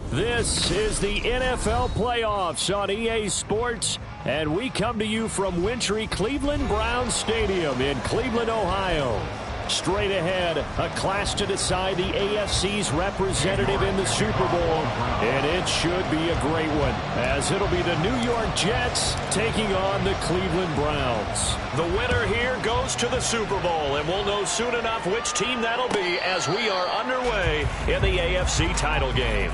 This is the NFL playoffs on EA Sports, and we come to you from wintry Cleveland Browns Stadium in Cleveland, Ohio. Straight ahead, a clash to decide the AFC's representative in the Super Bowl, and it should be a great one, as it'll be the New York Jets taking on the Cleveland Browns. The winner here goes to the Super Bowl, and we'll know soon enough which team that'll be as we are underway in the AFC title game.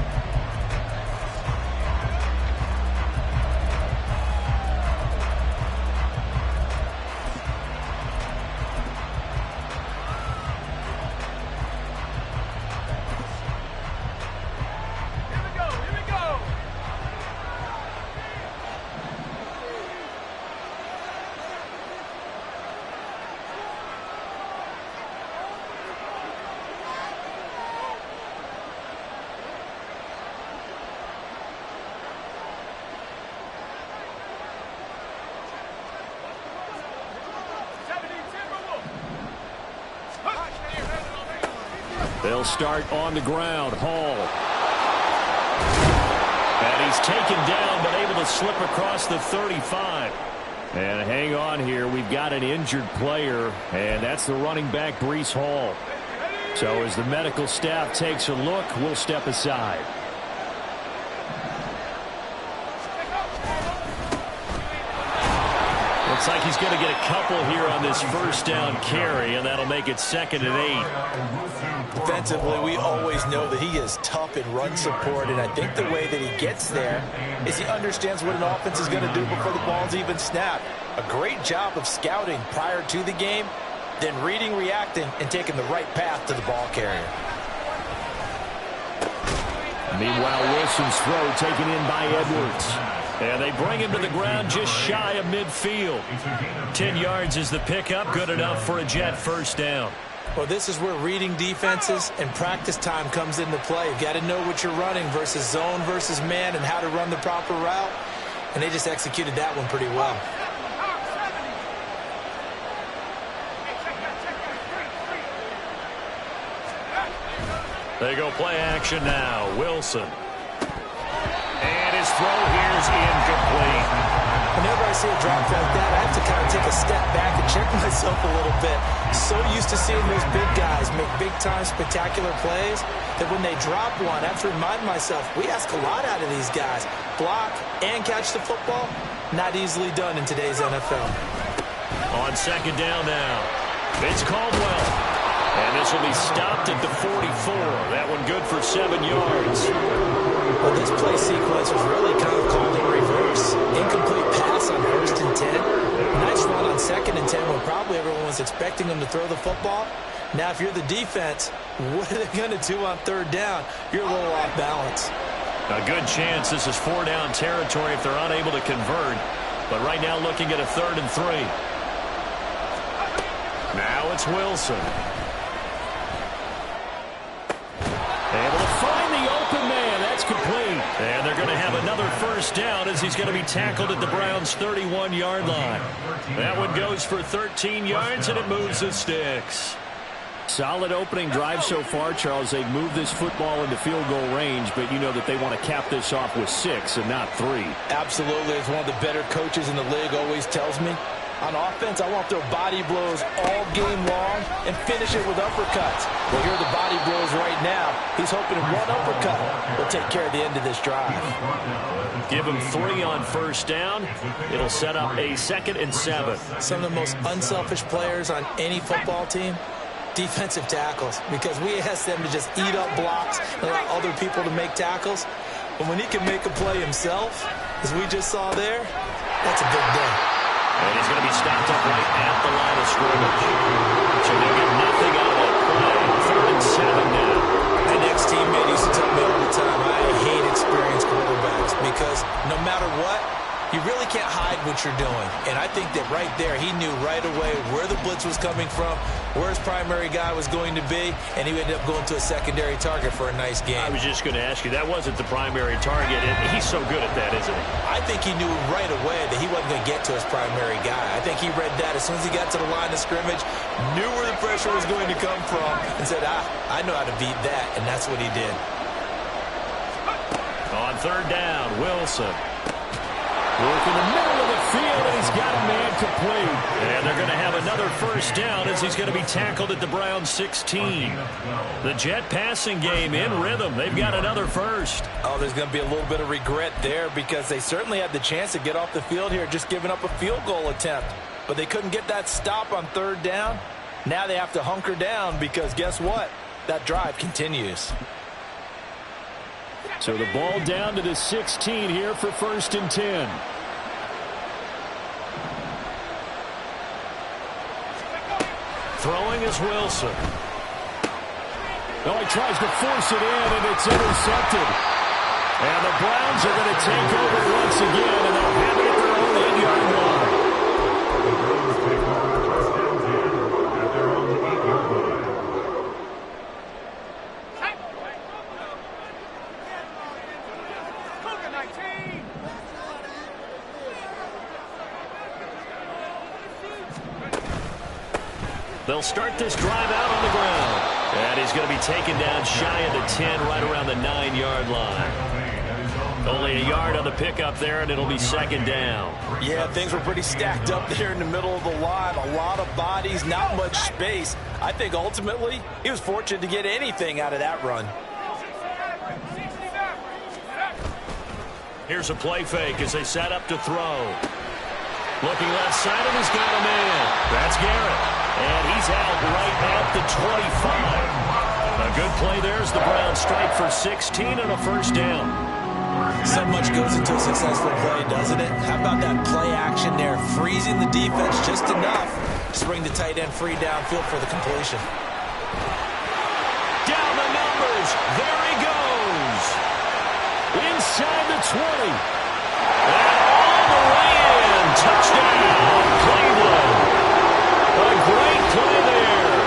They'll start on the ground. Hall. And he's taken down, but able to slip across the 35. And hang on here. We've got an injured player, and that's the running back, Breece Hall. So as the medical staff takes a look, we'll step aside. Looks like he's going to get a couple here on this first down carry, and that'll make it 2nd and 8. Defensively, we always know that he is tough in run support, and I think the way that he gets there is he understands what an offense is going to do before the ball's even snapped. A great job of scouting prior to the game, then reading, reacting, and taking the right path to the ball carrier. Meanwhile, Wilson's throw taken in by Edwards. And they bring him to the ground just shy of midfield. 10 yards is the pickup, good enough for a Jet first down. Well, this is where reading defenses and practice time comes into play. You've got to know what you're running versus zone versus man and how to run the proper route. And they just executed that one pretty well. They go play action now. Wilson. And his throw here is incomplete. Whenever I see a drop like that, I have to kind of take a step back and check myself a little bit. So used to seeing those big guys make big-time spectacular plays that when they drop one, I have to remind myself, we ask a lot out of these guys. Block and catch the football, not easily done in today's NFL. On 2nd down now, it's Caldwell. And this will be stopped at the 44. That one good for 7 yards. Well, this play sequence was really kind of called in reverse. Incomplete pass on 1st and 10. Nice run on 2nd and 10 when probably everyone was expecting them to throw the football. Now, if you're the defense, what are they going to do on 3rd down? You're a little off balance. A good chance this is 4-down territory if they're unable to convert. But right now looking at a 3rd and 3. Now it's Wilson. Able to find the open man. That's complete. And they're going to have another first down as he's going to be tackled at the Browns' 31-yard line. That one goes for 13 yards, and it moves the sticks. Solid opening drive so far, Charles. They've moved this football into field goal range, but you know that they want to cap this off with 6 and not 3. Absolutely. As one of the better coaches in the league always tells me, on offense, I want to throw body blows all game long and finish it with uppercuts. Well, here are the body blows right now. He's hoping one uppercut will take care of the end of this drive. Give him 3 on first down. It'll set up a 2nd and 7. Some of the most unselfish players on any football team, defensive tackles, because we ask them to just eat up blocks and allow other people to make tackles. But when he can make a play himself, as we just saw there, that's a big day. And he's going to be stopped up right at the line of scrimmage. So they'll get nothing out of that play. 3rd and 7 now. My next teammate used to tell me all the time, I hate experienced quarterbacks because no matter what, You really can't hide what you're doing. And I think that right there, he knew right away where the blitz was coming from, where his primary guy was going to be, and he ended up going to a secondary target for a nice game. I was just going to ask you, that wasn't the primary target. He's so good at that, isn't he? I think he knew right away that he wasn't going to get to his primary guy. I think he read that as soon as he got to the line of scrimmage, knew where the pressure was going to come from, and said, I know how to beat that, and that's what he did. On third down, Wilson. Work in the middle of the field, and he's got a man complete. And they're going to have another first down as he's going to be tackled at the Browns 16. The Jet passing game in rhythm. They've got another first. Oh, there's going to be a little bit of regret there because they certainly had the chance to get off the field here, just giving up a field goal attempt. But they couldn't get that stop on third down. Now they have to hunker down because guess what? That drive continues. So the ball down to the 16 here for 1st and 10. Throwing is Wilson. Oh, he tries to force it in, and it's intercepted. And the Browns are going to take over once again, and they'll have it at their own 8-yard line. They'll start this drive out on the ground. And he's going to be taken down shy of the 10, right around the 9-yard line. Only a yard on the pickup there, and it'll be 2nd down. Yeah, things were pretty stacked up there in the middle of the line. A lot of bodies, not much space. I think ultimately he was fortunate to get anything out of that run. Here's a play fake as they set up to throw. Looking left side, and he's got a man. That's Garrett. And he's out right at the 25. A good play there as the Browns strike for 16 and a first down. So much goes into a successful play, doesn't it? How about that play action there? Freezing the defense just enough to bring the tight end free downfield for the completion. Down the numbers. There he goes. Inside the 20. And all the way in. Touchdown, Cleveland. A great play there.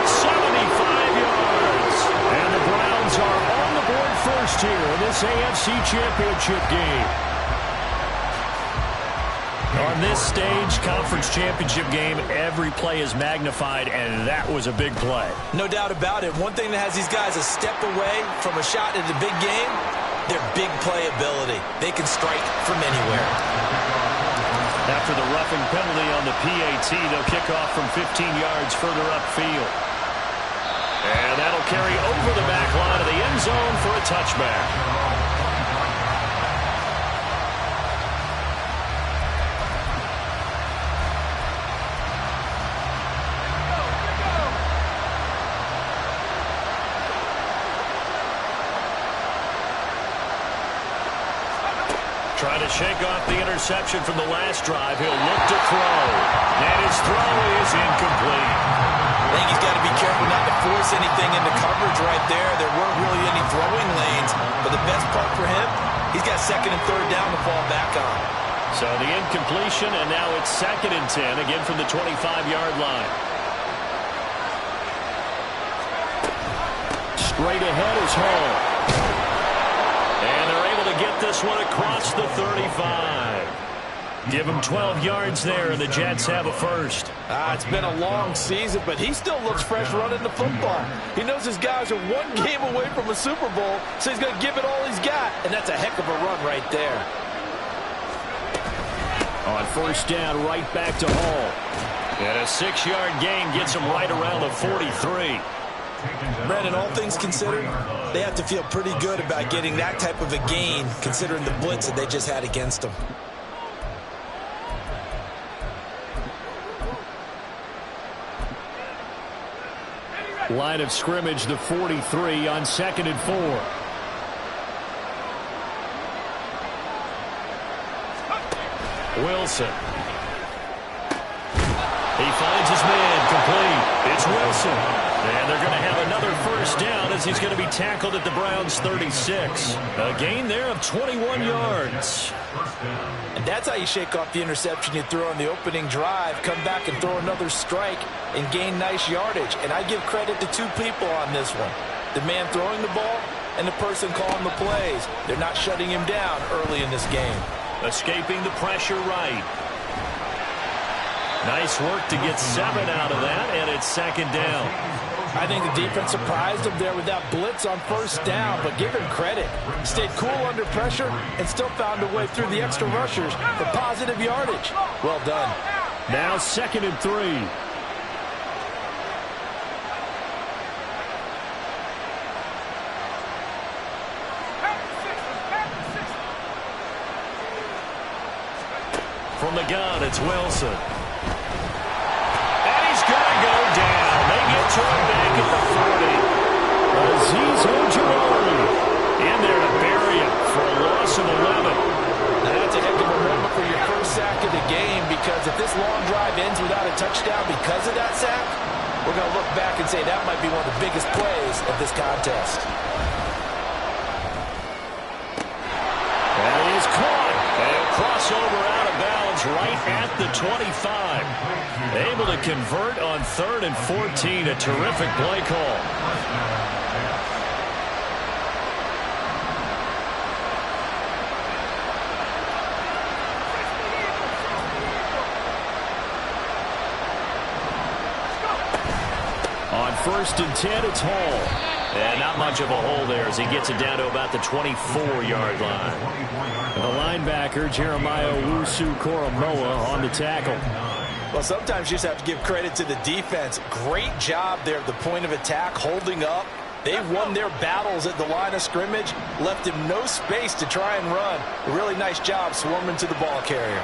75 yards. And the Browns are on the board first here in this AFC Championship game. On this stage, conference championship game, every play is magnified, and that was a big play. No doubt about it. One thing that has these guys a step away from a shot at the big game, their big play ability. They can strike from anywhere. After the roughing penalty on the PAT, they'll kick off from 15 yards further upfield. And that'll carry over the back line of the end zone for a touchback. Trying to shake off the interception from the last drive. He'll look to throw. And his throw is incomplete. I think he's got to be careful not to force anything into coverage right there. There weren't really any throwing lanes. But the best part for him, he's got 2nd and 3rd down to fall back on. So the incompletion, and now it's 2nd and 10, again from the 25-yard line. Straight ahead is Hall. And they're able to get this one across the 35. Give him 12 yards there, and the Jets have a first. It's been a long season, but he still looks fresh running the football. He knows his guys are one game away from a Super Bowl, so he's going to give it all he's got, and that's a heck of a run right there. On first down, right back to Hall. And a 6-yard gain gets him right around the 43. Brandon, all things considered, they have to feel pretty good about getting that type of a gain, considering the blitz that they just had against them. Line of scrimmage, the 43 on 2nd and 4. Wilson. He finds his man complete. It's Wilson. And they're going to have another first down as he's going to be tackled at the Browns' 36. A gain there of 21 yards. And that's how you shake off the interception you throw on the opening drive, come back and throw another strike and gain nice yardage. And I give credit to two people on this one. The man throwing the ball and the person calling the plays. They're not shutting him down early in this game. Escaping the pressure right. Nice work to get 7 out of that, and it's second down. I think the defense surprised him there with that blitz on first down, but give him credit. Stayed cool under pressure and still found a way through the extra rushers for positive yardage. Well done. Now 2nd and 3. From the gun, it's Wilson. And he's going to go down. They get to him back at the 40. Azeez Ojulari in there to bury him for a loss of 11. Now that's a heck of a moment for your first sack of the game, because if this long drive ends without a touchdown because of that sack, we're going to look back and say that might be one of the biggest plays of this contest. That is caught. And a crossover out of bounds right at the 25. Able to convert on 3rd and 14. A terrific play call. On 1st and 10, it's Hall. And not much of a hole there as he gets it down to about the 24-yard line. The linebacker, Jeremiah Owusu-Koramoah, on the tackle. Well, sometimes you just have to give credit to the defense. Great job there at the point of attack, holding up. They won their battles at the line of scrimmage, left him no space to try and run. A really nice job swarming to the ball carrier.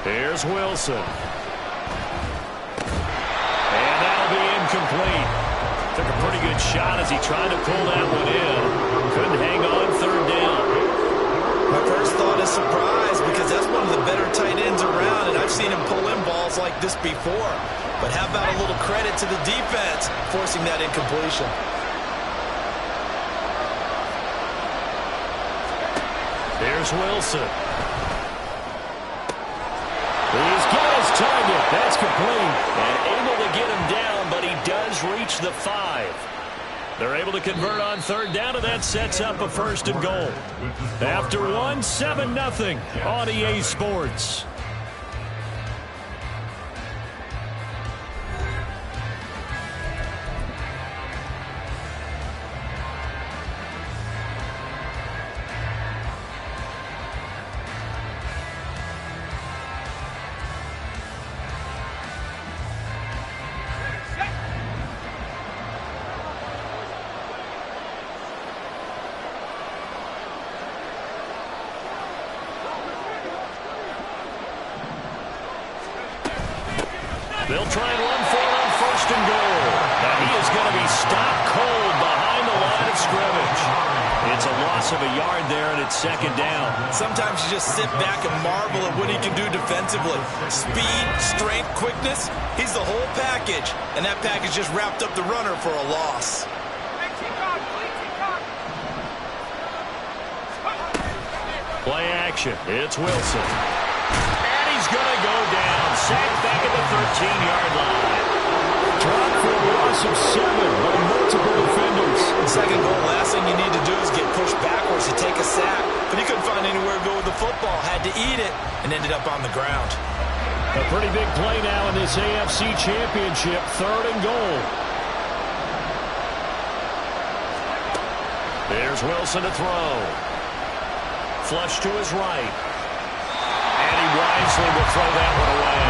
Here's Wilson. And that'll be incomplete. Took a pretty good shot as he tried to pull that one in. Couldn't hang on 3rd down. My first thought is surprise, because that's one of the better tight ends around, and I've seen him pull in balls like this before. But how about a little credit to the defense forcing that incompletion? Here's Wilson. He's got his target. That's complete. And able to get him down, but he does reach the 5. They're able to convert on 3rd down, and that sets up a 1st and goal. After 1, 7-0 on EA Sports. They'll try and run for it on 1st and goal. Now he is going to be stopped cold behind the line of scrimmage. It's a loss of a yard there, and it's 2nd down. Sometimes you just sit back and marvel at what he can do defensively. Speed, strength, quickness, he's the whole package. And that package just wrapped up the runner for a loss. Play action. It's Wilson. And he's going to go down. Sacked back at the 13-yard line. Dropped for a loss of 7 by multiple defenders. 2nd goal, last thing you need to do is get pushed backwards to take a sack. But he couldn't find anywhere to go with the football. Had to eat it and ended up on the ground. A pretty big play now in this AFC Championship. 3rd and goal. There's Wilson to throw. Flush to his right. And he wisely will throw that one away.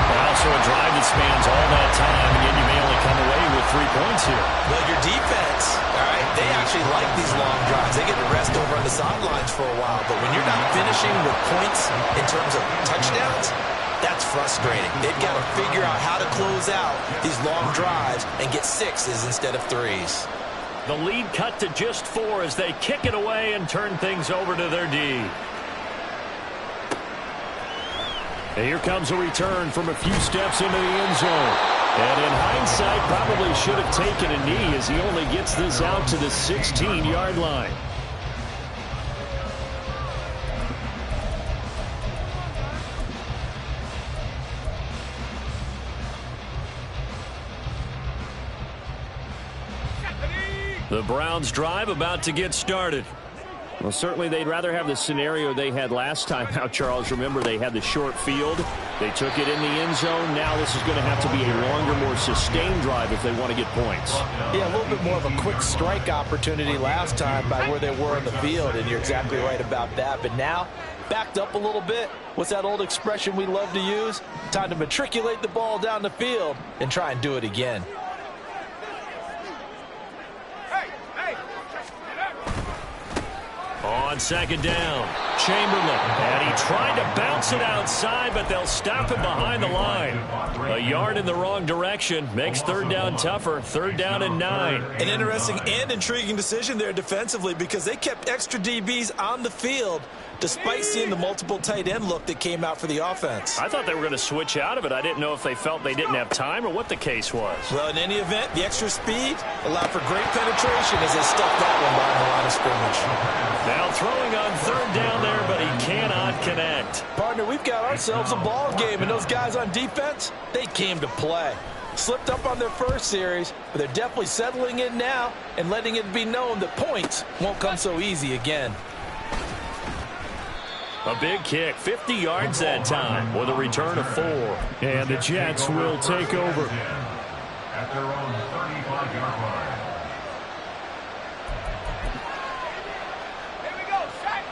Also a drive that spans all that time, and yet you may only come away with 3 points here. Well, your defense, all right, they actually like these long drives. They get to rest over on the sidelines for a while. But when you're not finishing with points in terms of touchdowns, that's frustrating. They've got to figure out how to close out these long drives and get 6s instead of 3s. The lead cut to just 4 as they kick it away and turn things over to their D. And here comes a return from a few steps into the end zone. And in hindsight, probably should have taken a knee as he only gets this out to the 16-yard line. The Browns drive about to get started. Well, certainly they'd rather have the scenario they had last time out, Charles. Remember, they had the short field. They took it in the end zone. Now this is going to have to be a longer, more sustained drive if they want to get points. Yeah, a little bit more of a quick strike opportunity last time by where they were on the field, and you're exactly right about that. But now, backed up a little bit. What's that old expression we love to use? Time to matriculate the ball down the field and try and do it again. On second down, Chamberlain, and he tried to bounce it outside, but they'll stop him behind the line. A yard in the wrong direction makes third down tougher. Third down and 9. An interesting and intriguing decision there defensively because they kept extra DBs on the field despite seeing the multiple tight end look that came out for the offense. I thought they were going to switch out of it. I didn't know if they felt they didn't have time or what the case was. Well, in any event, the extra speed allowed for great penetration as they stuffed that one behind the line of scrimmage. Now throwing on third down there, but he cannot connect. Partner, we've got ourselves a ball game, and those guys on defense, they came to play. Slipped up on their first series, but they're definitely settling in now and letting it be known that points won't come so easy again. A big kick, 50 yards that time with a return of 4. And the Jets will take over. At their own 35-yard line.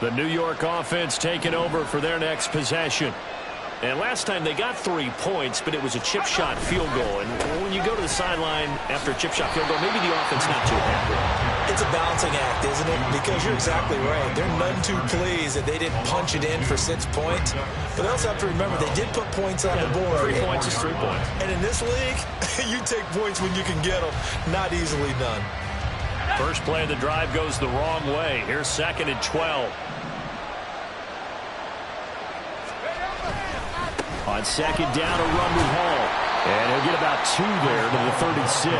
The New York offense taking over for their next possession. And last time they got 3 points, but it was a chip shot field goal. And when you go to the sideline after a chip shot field goal, maybe the offense not too happy. It's a balancing act, isn't it? Because you're exactly right. They're none too pleased that they didn't punch it in for 6 points. But they also have to remember they did put points on the board. 3 points is 3 points. And in this league, you take points when you can get them. Not easily done. First play of the drive goes the wrong way. Here's second and 12. On second down, a run with Hall. And he'll get about 2 there to the 36.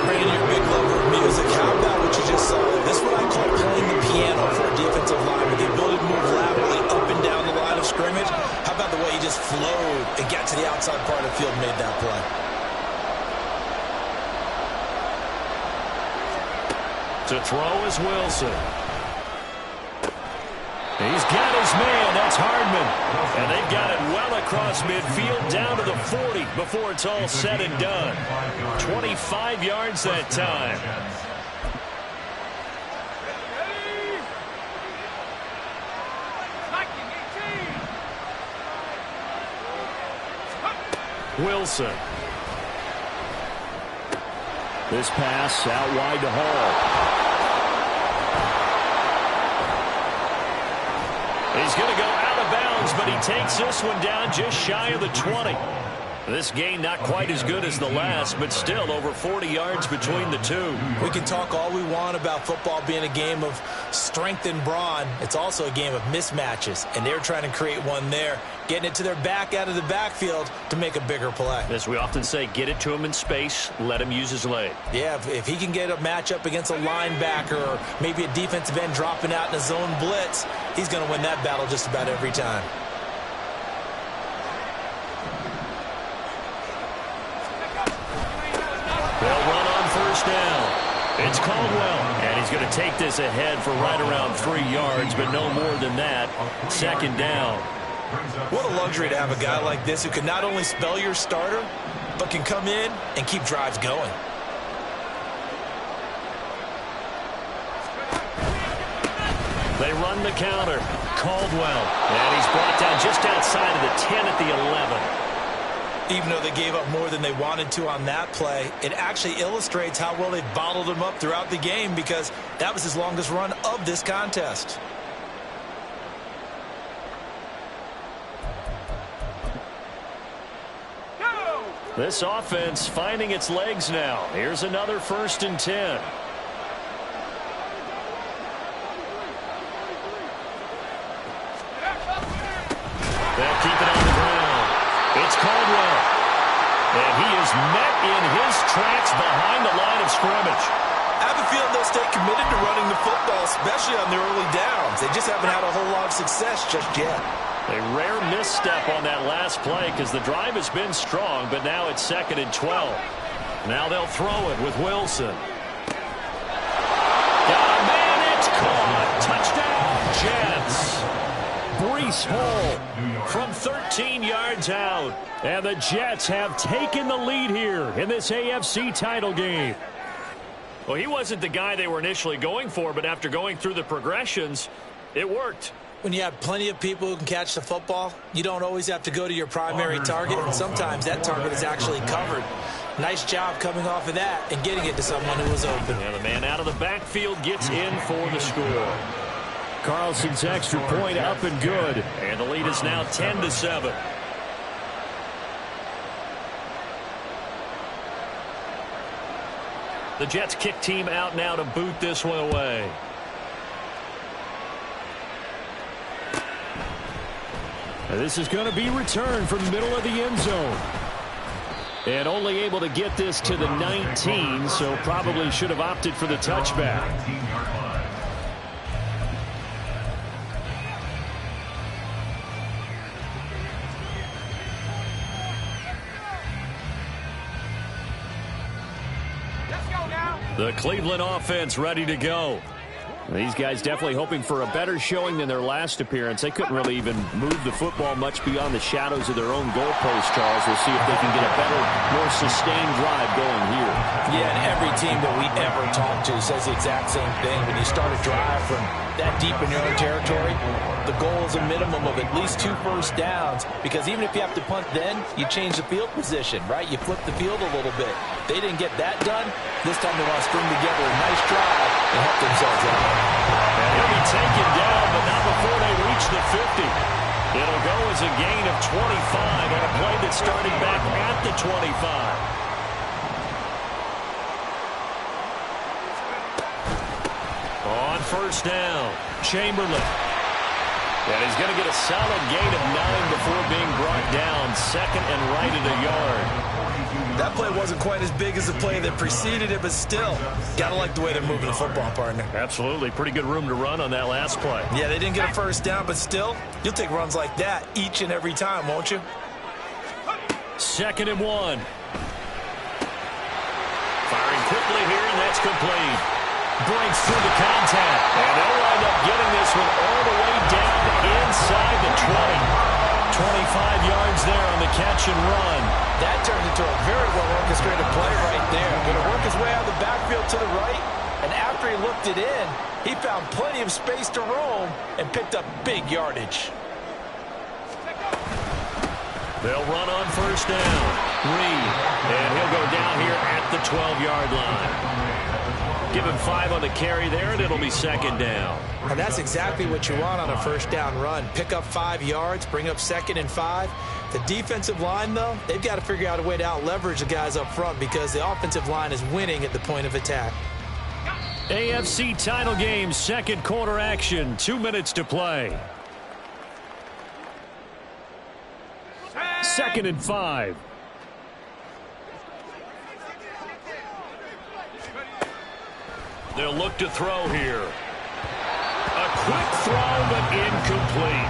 Brandon, you're a big lover of music. How about what you just saw? This is what I call playing the piano for a defensive line with the ability to move laterally up and down the line of scrimmage. How about the way he just flowed and got to the outside part of the field and made that play? To throw is Wilson. He's got his man. That's Hardman. And they've got it well across midfield down to the 40 before it's all said and done. 25 yards that time. Wilson. This pass out wide to Hall. He's going to go out of bounds, but he takes this one down just shy of the 20. This game not quite as good as the last, but still over 40 yards between the two. We can talk all we want about football being a game of strength and brawn. It's also a game of mismatches, and they're trying to create one there, getting it to their back out of the backfield to make a bigger play. As we often say, get it to him in space, let him use his leg. Yeah, if he can get a matchup against a linebacker or maybe a defensive end dropping out in a zone blitz, he's going to win that battle just about every time. They'll run on first down. It's Caldwell, and he's going to take this ahead for right around 3 yards, but no more than that. Second down. What a luxury to have a guy like this who can not only spell your starter, but can come in and keep drives going. They run the counter. Caldwell, and he's brought down just outside of the 10 at the 11. Even though they gave up more than they wanted to on that play, it actually illustrates how well they've bottled him up throughout the game because that was his longest run of this contest. This offense finding its legs now. Here's another 1st and 10. They'll keep it on the ground. It's Caldwell. And he is met in his tracks behind the line of scrimmage. I have a feeling they'll stay committed to running the football, especially on their early downs. They just haven't had a whole lot of success just yet. A rare misstep on that last play because the drive has been strong, but now it's 2nd and 12. Now they'll throw it with Wilson. Got a man, it's caught. Touchdown, Jets. Breece Hall from 13 yards out. And the Jets have taken the lead here in this AFC title game. Well, he wasn't the guy they were initially going for, but after going through the progressions, it worked. When you have plenty of people who can catch the football, you don't always have to go to your primary target, and sometimes that target is actually covered. Nice job coming off of that and getting it to someone who was open. And the man out of the backfield gets in for the score. Carlson's extra point up and good. And the lead is now 10-7. The Jets kick team out now to boot this one away. And this is going to be returned from the middle of the end zone. And only able to get this to the 19, so probably should have opted for the touchback. The Cleveland offense ready to go. These guys definitely hoping for a better showing than their last appearance. They couldn't really even move the football much beyond the shadows of their own goalpost, Charles. We'll see if they can get a better, more sustained drive going here. Yeah, and every team that we ever talk to says the exact same thing. When you start a drive from that deep in your own territory, the goal is a minimum of at least 2 first downs, because even if you have to punt then, you change the field position, right? You flip the field a little bit. They didn't get that done. This time they want to string together a nice drive and help themselves out. And he'll be taken down, but not before they reach the 50. It'll go as a gain of 25 on a play that started back at the 25. On first down, Chamberlain. And he's going to get a solid gain of 9 before being brought down. 2nd and right at a yard. That play wasn't quite as big as the play that preceded it, but still, got to like the way they're moving the football, partner. Absolutely. Pretty good room to run on that last play. Yeah, they didn't get a first down, but still, you'll take runs like that each and every time, won't you? 2nd and 1. Firing quickly here, and that's complete. Breaks through the contact. And they'll wind up getting this one all the way down inside the 20. 25 yards there on the catch and run. That turned into a very well-orchestrated play right there. Going to work his way out of the backfield to the right, and after he looked it in, he found plenty of space to roam and picked up big yardage. They'll run on first down. Reed, and he'll go down here at the 12-yard line. Give him 5 on the carry there, and it'll be 2nd down. And that's exactly what you want on a first down run. Pick up 5 yards, bring up 2nd and 5. The defensive line, though, they've got to figure out a way to out-leverage the guys up front because the offensive line is winning at the point of attack. AFC title game, 2nd quarter action, 2 minutes to play. 2nd and 5. They'll look to throw here. A quick throw, but incomplete.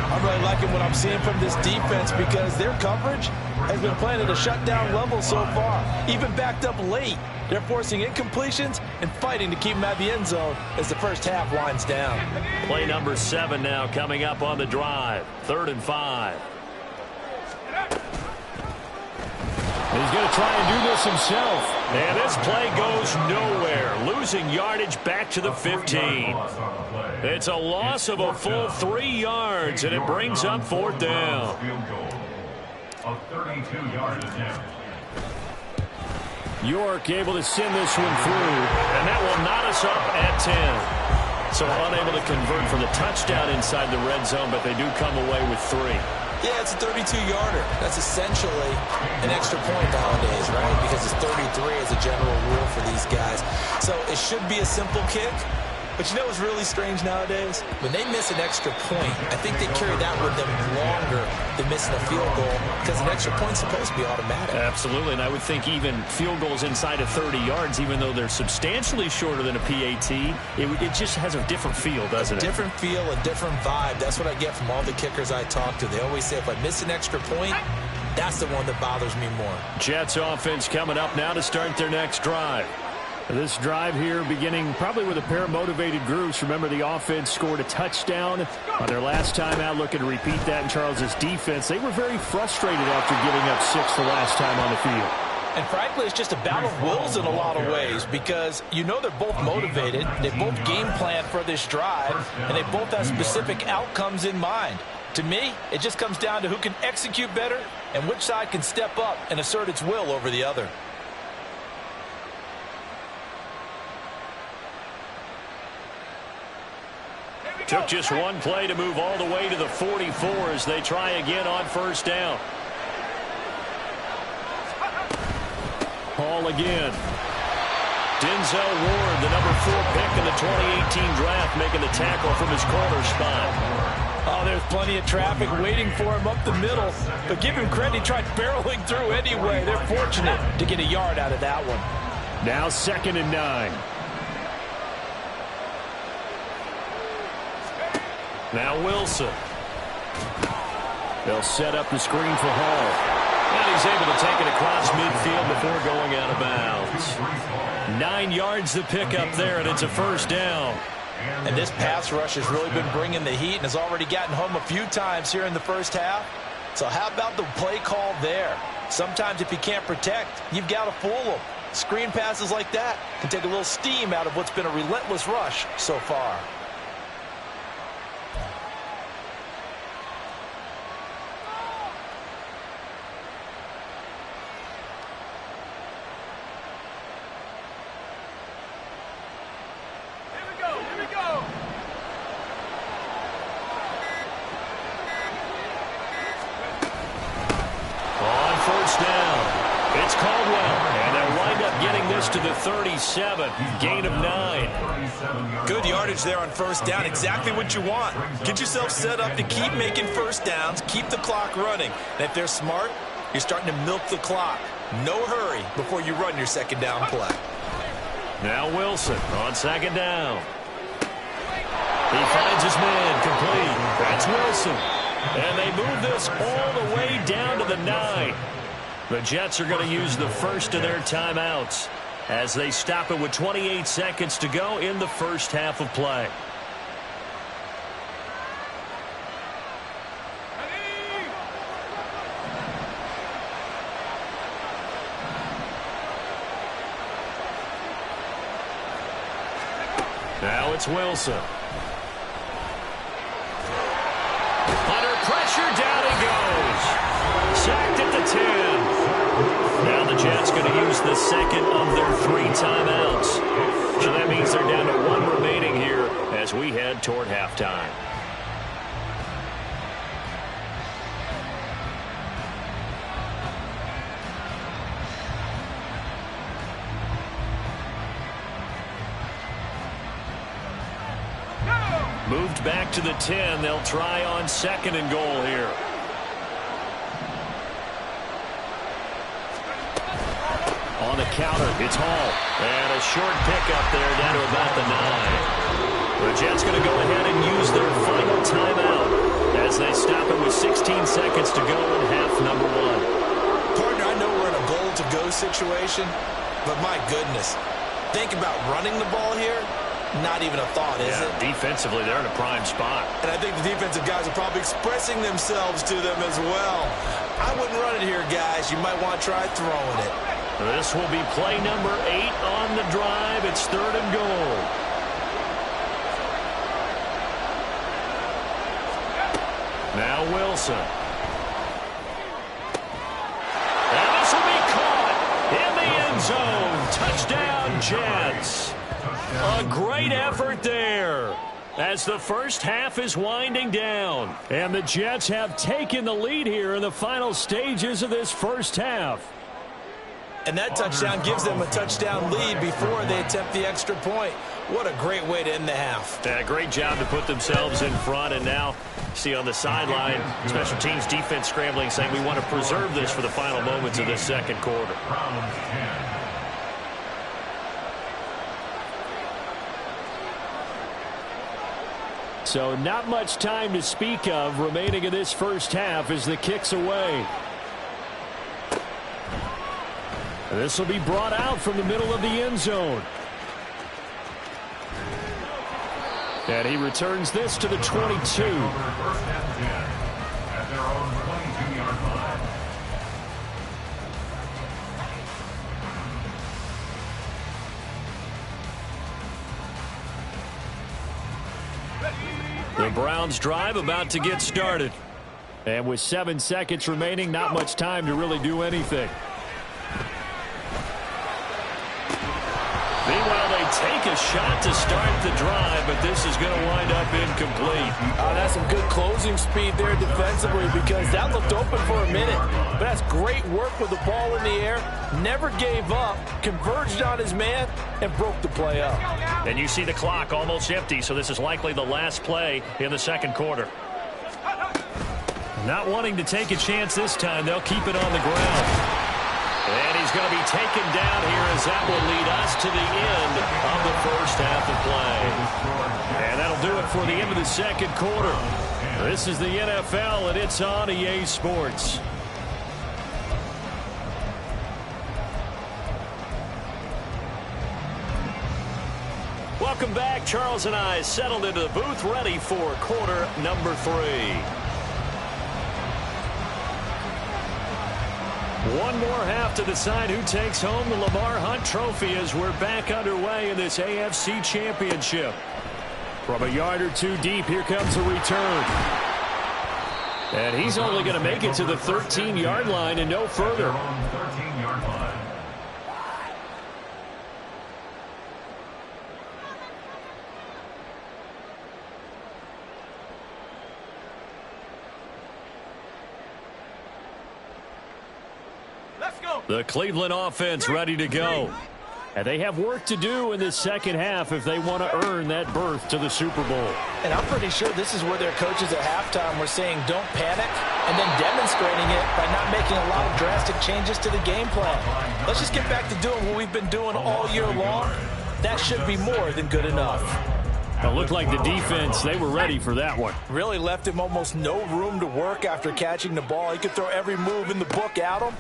I'm really liking what I'm seeing from this defense because their coverage has been playing at a shutdown level so far. Even backed up late, they're forcing incompletions and fighting to keep them at the end zone as the first half winds down. Play number 7 now coming up on the drive. 3rd and 5. He's going to try and do this himself. And this play goes nowhere. Losing yardage back to the 15. It's a loss of a full 3 yards, and it brings up 4th down. A 32-yard attempt. York able to send this one through. And that will knot us up at 10. So unable to convert for the touchdown inside the red zone, but they do come away with 3. Yeah, it's a 32-yarder. That's essentially an extra point nowadays, right? Because it's 33 as a general rule for these guys. So it should be a simple kick. But you know what's really strange nowadays? When they miss an extra point, I think they carry that with them longer than missing a field goal, because an extra point's supposed to be automatic. Absolutely, and I would think even field goals inside of 30 yards, even though they're substantially shorter than a PAT, it just has a different feel, doesn't it? A different feel, a different vibe. That's what I get from all the kickers I talk to. They always say, if I miss an extra point, that's the one that bothers me more. Jets offense coming up now to start their next drive. This drive here beginning probably with a pair of motivated groups. Remember, the offense scored a touchdown on their last time out. Looking to repeat that in Charles's defense. They were very frustrated after giving up 6 the last time on the field. And frankly, it's just a battle of wills in a lot of ways, because you know they're both motivated. They both game plan for this drive, and they both have specific outcomes in mind. To me, it just comes down to who can execute better and which side can step up and assert its will over the other. Took just one play to move all the way to the 44 as they try again on first down. Hall again. Denzel Ward, the number 4 pick in the 2018 draft, making the tackle from his corner spot. Oh, there's plenty of traffic waiting for him up the middle. But give him credit, he tried barreling through anyway. They're fortunate to get a yard out of that one. Now 2nd and 9. Now Wilson. They'll set up the screen for Hall. And he's able to take it across midfield before going out of bounds. 9 yards to pick up there, and it's a first down. And this pass rush has really been bringing the heat and has already gotten home a few times here in the first half. So how about the play call there? Sometimes if you can't protect, you've got to fool them. Screen passes like that can take a little steam out of what's been a relentless rush so far. To the 37, gain of 9. Good yardage there on first down, exactly what you want. Get yourself set up to keep making first downs, keep the clock running. And if they're smart, you're starting to milk the clock. No hurry before you run your second down play. Now Wilson on second down. He finds his man complete. That's Wilson. And they move this all the way down to the 9. The Jets are going to use the first of their timeouts as they stop it with 28 seconds to go in the first half of play. Now it's Wilson. Under pressure, down he goes. Sacked at the 10. Now the Jets going to use the second of their 3 timeouts. So that means they're down to 1 remaining here as we head toward halftime. Moved back to the 10. They'll try on 2nd and goal here. On the counter, it's Hall. And a short pickup there down to about the 9. The Jets going to go ahead and use their final timeout as they stop it with 16 seconds to go in half number 1. Partner, I know we're in a goal-to-go situation, but my goodness, think about running the ball here. Not even a thought, is it? Defensively, they're in a prime spot. And I think the defensive guys are probably expressing themselves to them as well. I wouldn't run it here, guys. You might want to try throwing it. This will be play number 8 on the drive. It's 3rd and goal. Now Wilson. And this will be caught in the end zone. Touchdown, Jets. A great effort there as the first half is winding down. And the Jets have taken the lead here in the final stages of this first half. And that touchdown gives them a touchdown lead before they attempt the extra point. What a great way to end the half. Yeah, great job to put themselves in front, and now see on the sideline, special teams defense scrambling, saying we want to preserve this for the final moments of this second quarter. So not much time to speak of remaining in this first half as the kick's away. This will be brought out from the middle of the end zone. And he returns this to the 22. The Browns drive about to get started. And with 7 seconds remaining, not much time to really do anything. Meanwhile, they take a shot to start the drive, but this is going to wind up incomplete. That's some good closing speed there defensively, because that looked open for a minute. But that's great work with the ball in the air. Never gave up, converged on his man, and broke the play up. And you see the clock almost empty, so this is likely the last play in the second quarter. Not wanting to take a chance this time, they'll keep it on the ground. And he's going to be taken down here as that will lead us to the end of the first half of play. And that'll do it for the end of the second quarter. This is the NFL, and it's on EA Sports. Welcome back. Charles and I settled into the booth, ready for quarter number 3. One more half to decide who takes home the Lamar Hunt Trophy as we're back underway in this AFC Championship. From a yard or two deep, here comes a return. And he's only going to make it to the 13-yard line and no further. 13-yard line. The Cleveland offense ready to go. And they have work to do in this second half if they want to earn that berth to the Super Bowl. And I'm pretty sure this is where their coaches at halftime were saying don't panic, and then demonstrating it by not making a lot of drastic changes to the game plan. Let's just get back to doing what we've been doing all year long. That should be more than good enough. It looked like the defense, they were ready for that one. Really left him almost no room to work after catching the ball. He could throw every move in the book at him.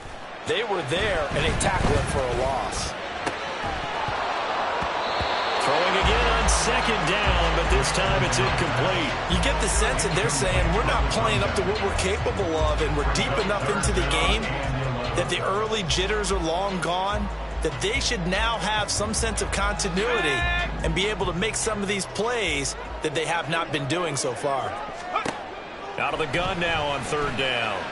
They were there, and they tackled him for a loss. Throwing again on second down, but this time it's incomplete. You get the sense that they're saying we're not playing up to what we're capable of, and we're deep enough into the game that the early jitters are long gone, that they should now have some sense of continuity and be able to make some of these plays that they have not been doing so far. Out of the gun now on third down.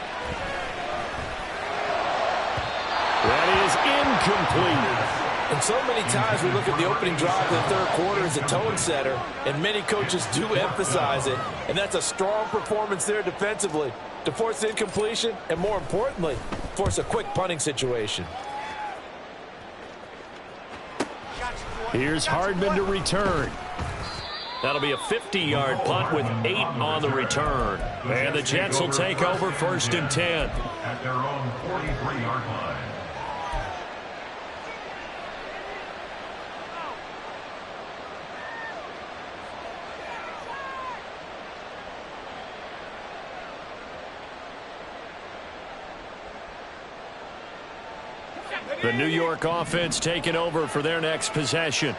That is incomplete. And so many times we look at the opening drive of the third quarter as a tone setter, and many coaches do emphasize it, and that's a strong performance there defensively to force incompletion and, more importantly, force a quick punting situation. Here's Hardman to return. That'll be a 50-yard punt with 8 on the return. And the Jets will take over first and 10. At their own 43-yard line. The New York offense taking over for their next possession.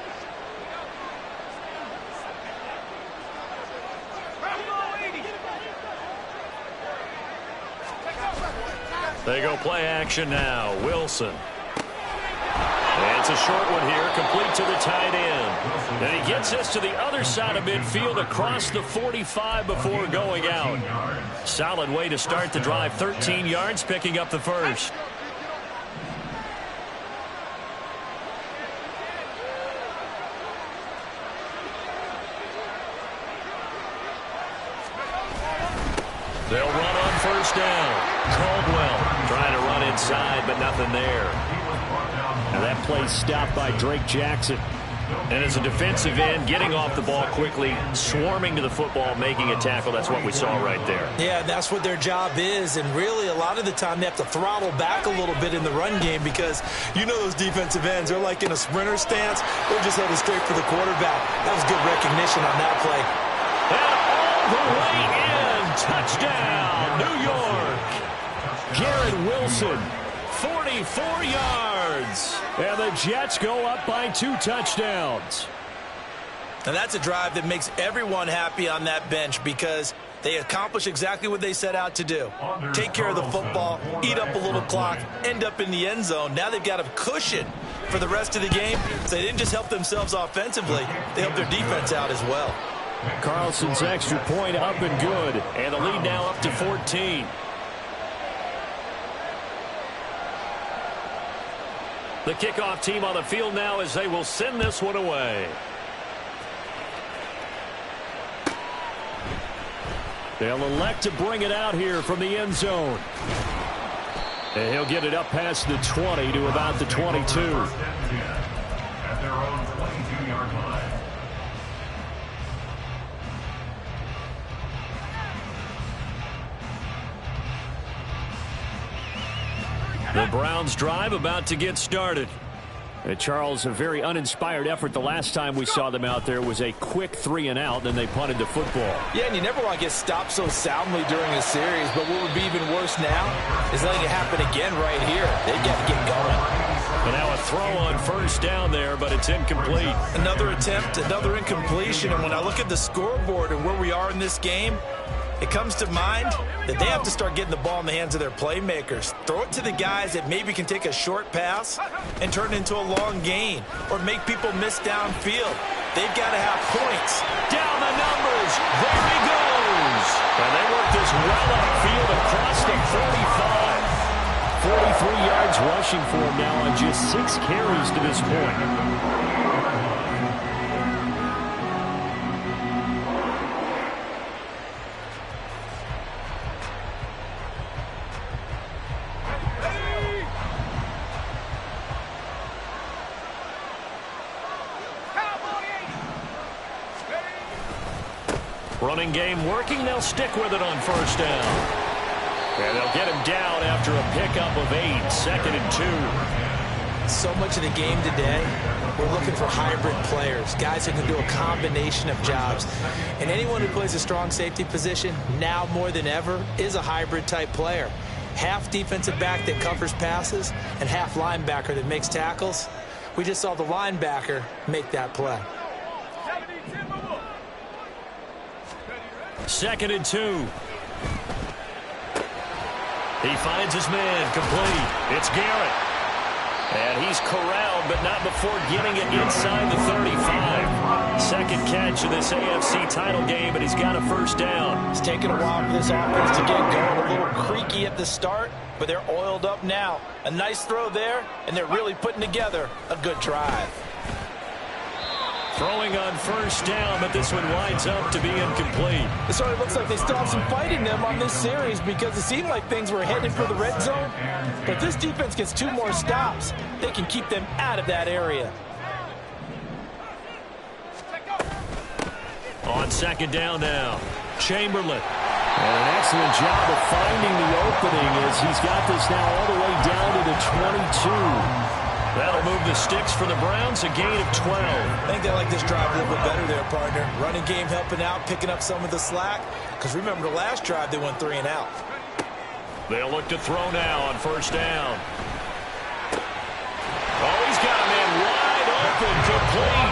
They go play action now. Wilson. And it's a short one here, complete to the tight end. And he gets us to the other side of midfield across the 45 before going out. Solid way to start the drive. 13 yards, picking up the first. They'll run on first down. Caldwell trying to run inside, but nothing there. And that play stopped by Drake Jackson. And as a defensive end, getting off the ball quickly, swarming to the football, making a tackle, that's what we saw right there. Yeah, that's what their job is, and really a lot of the time they have to throttle back a little bit in the run game because you know those defensive ends, they're like in a sprinter stance. They're just headed straight for the quarterback. That was good recognition on that play. And all the way in. Touchdown, New York. Garrett Wilson, 44 yards. And the Jets go up by 2 touchdowns. And that's a drive that makes everyone happy on that bench because they accomplish exactly what they set out to do. Take care of the football, eat up a little clock, end up in the end zone. Now they've got a cushion for the rest of the game. So they didn't just help themselves offensively, they helped their defense out as well. Carlson's extra point up and good. And the lead now up to 14. The kickoff team on the field now as they will send this one away. They'll elect to bring it out here from the end zone. And he'll get it up past the 20 to about the 22. At their own 22-yard line. The Browns drive about to get started. And Charles, a very uninspired effort the last time we saw them out there was a quick 3-and-out, then they punted the football. Yeah, and you never want to get stopped so soundly during a series, but what would be even worse now is letting it happen again right here. They've got to get going. And now a throw on first down there, but it's incomplete. Another attempt, another incompletion, and when I look at the scoreboard and where we are in this game, it comes to mind that they have to start getting the ball in the hands of their playmakers. Throw it to the guys that maybe can take a short pass and turn it into a long gain or make people miss downfield. They've got to have points. Down the numbers. There he goes. And they work this well upfield across the 45. 43 yards rushing for him now on just 6 carries to this point. Running game working. They'll stick with it on first down. And they'll get him down after a pickup of 8, 2nd and 2. So much of the game today, we're looking for hybrid players, guys who can do a combination of jobs. And anyone who plays a strong safety position, now more than ever, is a hybrid type player. Half defensive back that covers passes and half linebacker that makes tackles. We just saw the linebacker make that play. 2nd and 2. He finds his man, complete. It's Garrett. And he's corralled, but not before getting it inside the 35. Second catch of this AFC title game, and he's got a first down. It's taken a while for this offense to get going. A little creaky at the start, but they're oiled up now. A nice throw there, and they're really putting together a good drive. Throwing on first down, but this one winds up to be incomplete. It sort of looks like they still have some fight in them on this series because it seemed like things were headed for the red zone. But this defense gets 2 more stops. They can keep them out of that area. On second down now, Chamberlain. And an excellent job of finding the opening as he's got this now all the way down to the 22. That'll move the sticks for the Browns, a gain of 12. I think they like this drive a little bit better there, partner. Running game helping out, picking up some of the slack. Because remember the last drive, they went 3-and-out. They'll look to throw now on first down. Oh, he's got a man wide open, complete.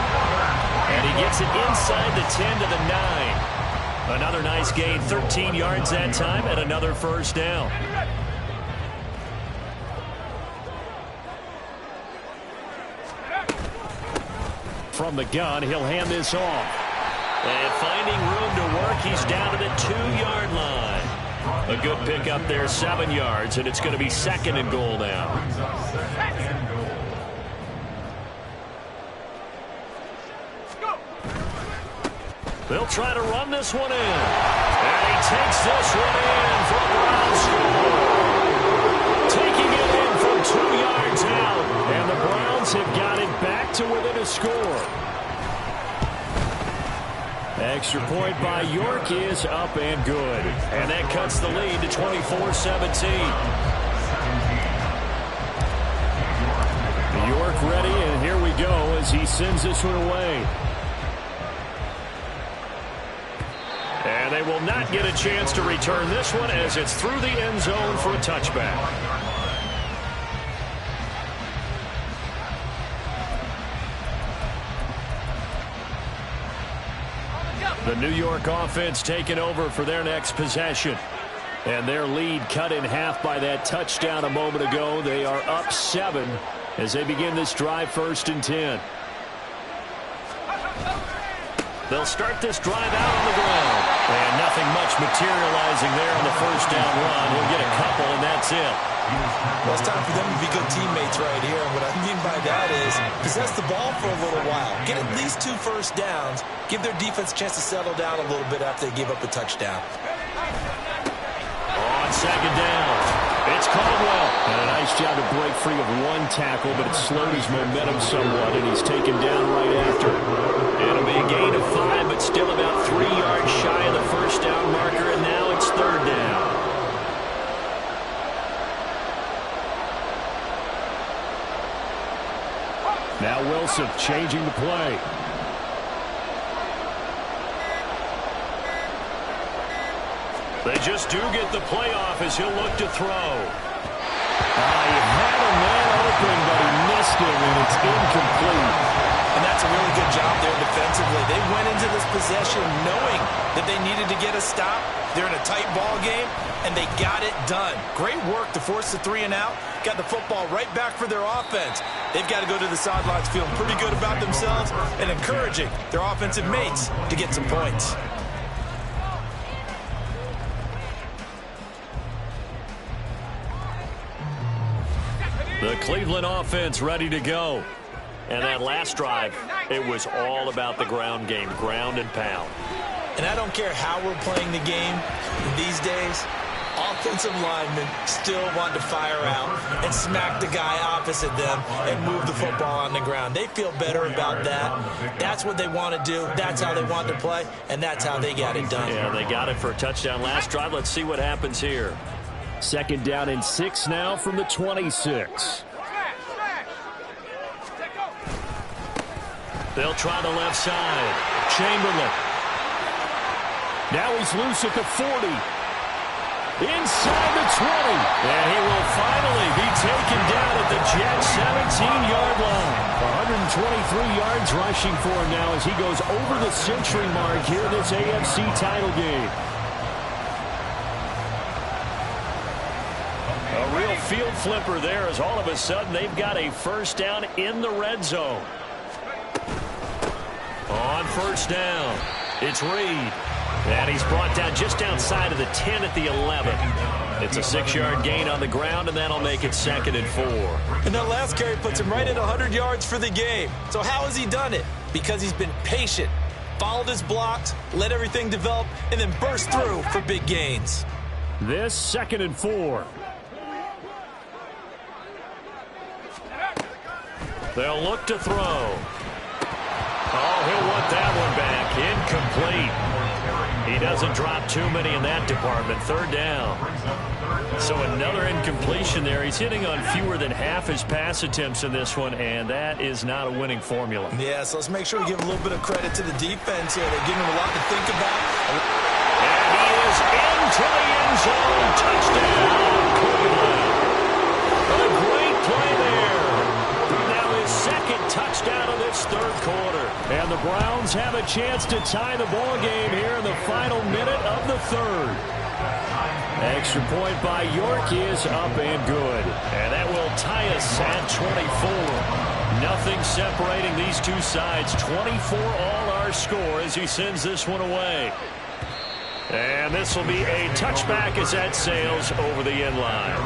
And he gets it inside the 10 to the 9. Another nice gain, 13 yards that time, and another first down. From the gun, he'll hand this off. And finding room to work, he's down to the 2-yard line. A good pickup there, 7 yards, and it's going to be 2nd and goal now. They'll try to run this one in. And he takes this one in for a Brown score. Taking it in from 2 yards out. And the Browns have got it back to within a score. Extra point by York is up and good. And that cuts the lead to 24-17. York ready, and here we go as he sends this one away. And they will not get a chance to return this one as it's through the end zone for a touchback. The New York offense taking over for their next possession. And their lead cut in half by that touchdown a moment ago. They are up 7 as they begin this drive, 1st and 10. They'll start this drive out on the ground. And nothing much materializing there on the first down run. He'll get a couple, and that's it. Well, it's time for them to be good teammates right here. And what I mean by that is possess the ball for a little while. Get at least 2 first downs. Give their defense a chance to settle down a little bit after they give up a touchdown. On second down, it's Caldwell. And a nice job to break free of 1 tackle, but it slowed his momentum somewhat, and he's taken down right after. It'll be a gain of 5, but still about 3 yards shy of the first down marker, and now it's 3rd down. Now Wilson changing the play. They just do get the play off as he'll look to throw. He had a man open, but he missed him, and it's incomplete. And that's a really good job there defensively. They went into this possession knowing that they needed to get a stop. They're in a tight ball game, and they got it done. Great work to force the 3 and out. Got the football right back for their offense. They've got to go to the sidelines feeling pretty good about themselves and encouraging their offensive mates to get some points. The Cleveland offense ready to go. And that last drive, it was all about the ground game, ground and pound. And I don't care how we're playing the game these days, offensive linemen still want to fire out and smack the guy opposite them and move the football on the ground. They feel better about that. That's what they want to do. That's how they want to play, and that's how they got it done. Yeah, they got it for a touchdown last drive. Let's see what happens here. 2nd down and 6 now from the 26. They'll try the left side. Chamberlain. Now he's loose at the 40. Inside the 20. And he will finally be taken down at the Jets' 17-yard line. 123 yards rushing for him now as he goes over the century mark here in this AFC title game. A real field flipper there as all of a sudden they've got a first down in the red zone. On first down, it's Reed. And he's brought down just outside of the 10 at the 11. It's a 6-yard gain on the ground, and that'll make it 2nd and 4. And that last carry puts him right at 100 yards for the game. So how has he done it? Because he's been patient, followed his blocks, let everything develop, and then burst through for big gains. This 2nd and 4. They'll look to throw. Oh, he'll want that one back. Incomplete. He doesn't drop too many in that department. 3rd down. So another incompletion there. He's hitting on fewer than half his pass attempts in this one, and that is not a winning formula. Yeah, so let's make sure we give a little bit of credit to the defense here. They're giving him a lot to think about. And he is into the end zone. Touchdown, Cleveland. A great play there. Now his 2nd touchdown of this 3rd quarter. And the Browns have a chance to tie the ball game here in the final minute of the 3rd. Extra point by York is up and good. And that will tie us at 24. Nothing separating these two sides. 24 all our score as he sends this one away. And this will be a touchback as that sails over the end line.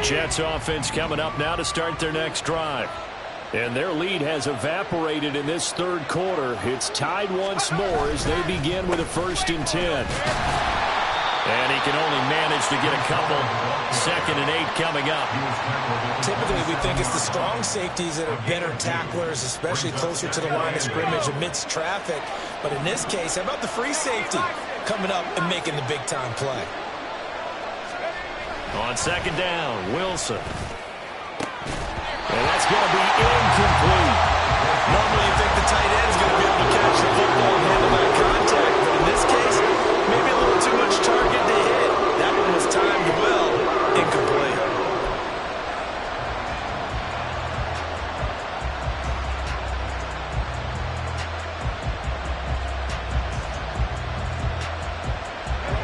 Jets offense coming up now to start their next drive. And their lead has evaporated in this third quarter. It's tied once more as they begin with a 1st and 10. And he can only manage to get a couple. 2nd and 8 coming up. Typically, we think it's the strong safeties that are better tacklers, especially closer to the line of scrimmage amidst traffic. But in this case, how about the free safety coming up and making the big-time play? On 2nd down, Wilson. And that's going to be incomplete. Normally, you think the tight end's going to be able to catch the football and handle that contact. But in this case, maybe a little too much target to hit. That one was timed well. Incomplete.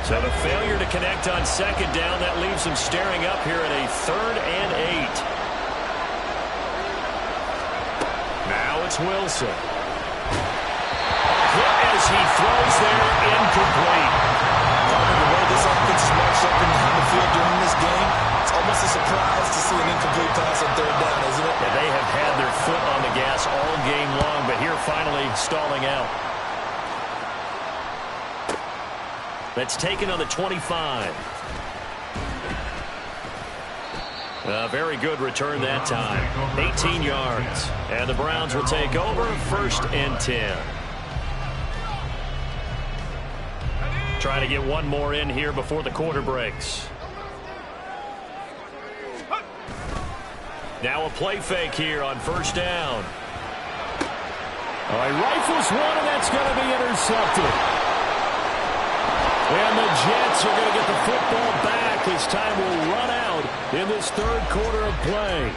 So the failure to connect on 2nd down, that leaves him staring up here at a 3rd and 8. Now it's Wilson. A hit as he throws there, incomplete. The way this offense is marched up and down the field during this game, it's almost a surprise to see an incomplete pass on 3rd down, isn't it? Yeah, they have had their foot on the gas all game long, but here finally stalling out. That's taken on the 25. A very good return that time. 18 yards. And the Browns will take over 1st and 10. Try to get one more in here before the quarter breaks. Now a play fake here on 1st down. All right, rifles one, and that's going to be intercepted. And the Jets are going to get the football back as time will run out in this 3rd quarter of play.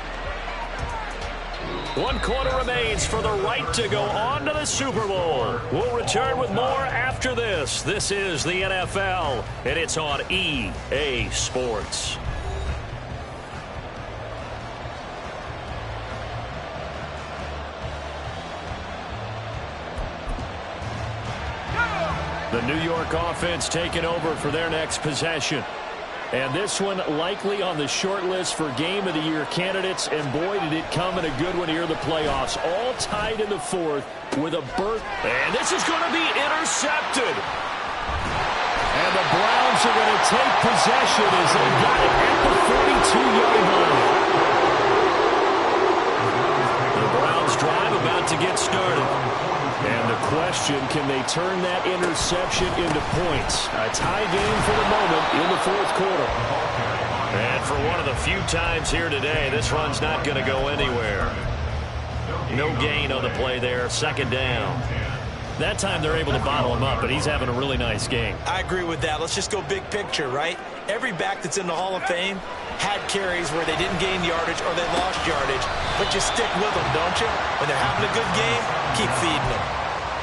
1 quarter remains for the right to go on to the Super Bowl. We'll return with more after this. This is the NFL, and it's on EA Sports. The New York offense taking over for their next possession. And this one likely on the short list for Game of the Year candidates. And boy, did it come in a good one here in the playoffs. All tied in the 4th with a berth. And this is going to be intercepted. And the Browns are going to take possession as they got it at the 42-yard line. The Browns drive about to get started. And the question, can they turn that interception into points? A tie game for the moment in the 4th quarter. And for one of the few times here today, this run's not going to go anywhere. No gain on the play there, 2nd down. That time they're able to bottle him up, but he's having a really nice game. I agree with that. Let's just go big picture, right? Every back that's in the Hall of Fame had carries where they didn't gain yardage or they lost yardage, but you stick with them, don't you? When they're having a good game, keep feeding them.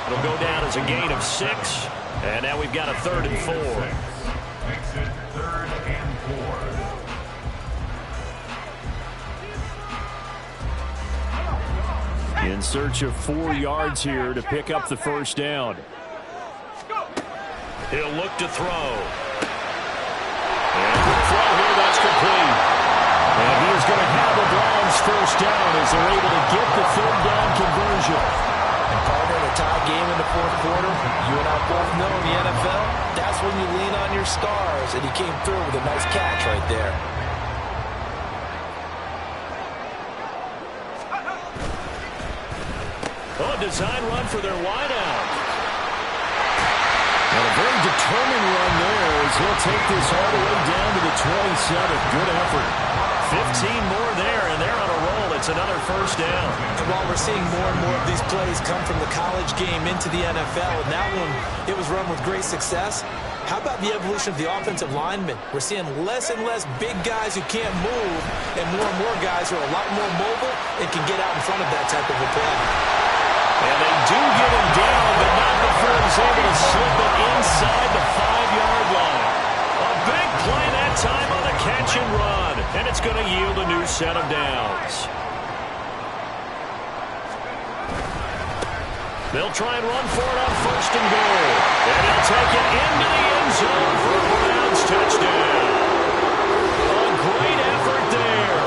It'll go down as a gain of 6, and now we've got a 3rd and 4. Exit 3rd and 4. In search of 4 yards here to pick up the 1st down. He'll look to throw. And the throw here, that's complete. And he is going to have the Browns 1st down as they're able to get the 3rd down conversion. And partner, the tie game in the 4th quarter, you and I both know in the NFL, that's when you lean on your stars, and he came through with a nice catch right there. Oh, design run for their wideout. And a very determined run there as he'll take this all the way down to the 27. Good effort. 15 more there, and they're on a roll. It's another 1st down. And while we're seeing more and more of these plays come from the college game into the NFL, and that one, it was run with great success. How about the evolution of the offensive linemen? We're seeing less and less big guys who can't move, and more guys who are a lot more mobile and can get out in front of that type of a play. And they do get him down, but not before he's able to slip it inside the 5-yard line. A big play that time on the catch and run, and it's going to yield a new set of downs. They'll try and run for it on 1st and goal. And he'll take it into the end zone for a Browns touchdown. A great effort there.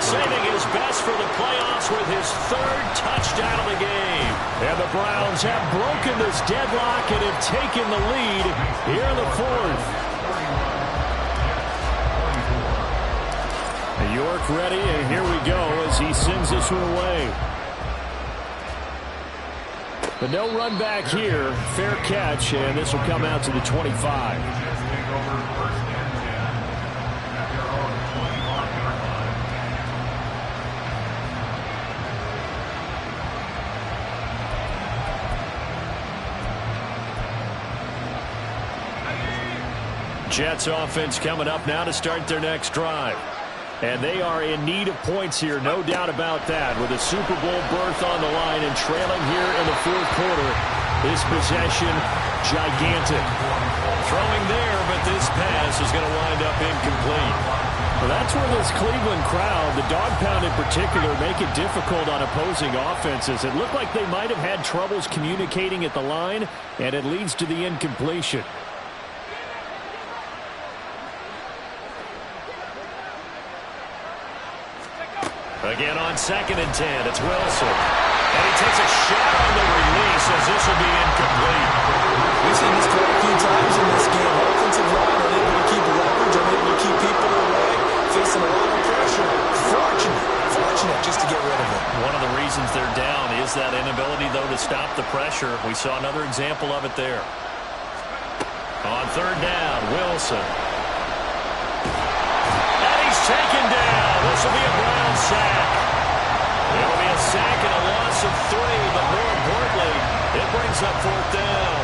Saving his best for the playoffs with his 3rd Browns have broken this deadlock and have taken the lead here in the fourth. York ready, and here we go as he sends this one away. But no run back here. Fair catch, and this will come out to the 25. Jets offense coming up now to start their next drive. And they are in need of points here, no doubt about that. With a Super Bowl berth on the line and trailing here in the fourth quarter, this possession gigantic. Throwing there, but this pass is going to wind up incomplete. Well, that's where this Cleveland crowd, the dog pound in particular, make it difficult on opposing offenses. It looked like they might have had troubles communicating at the line, and it leads to the incompletion. Again on 2nd and 10, it's Wilson. And he takes a shot on the release as this will be incomplete. We've seen this quite a few times in this game. Offensive line unable to keep leverage, unable to keep people away, facing a lot of pressure. Fortunate just to get rid of it. One of the reasons they're down is that inability, though, to stop the pressure. We saw another example of it there. On 3rd down, Wilson. And he's taken down. This will be a Brown sack. It'll be a sack and a loss of 3, but more importantly, it brings up 4th down.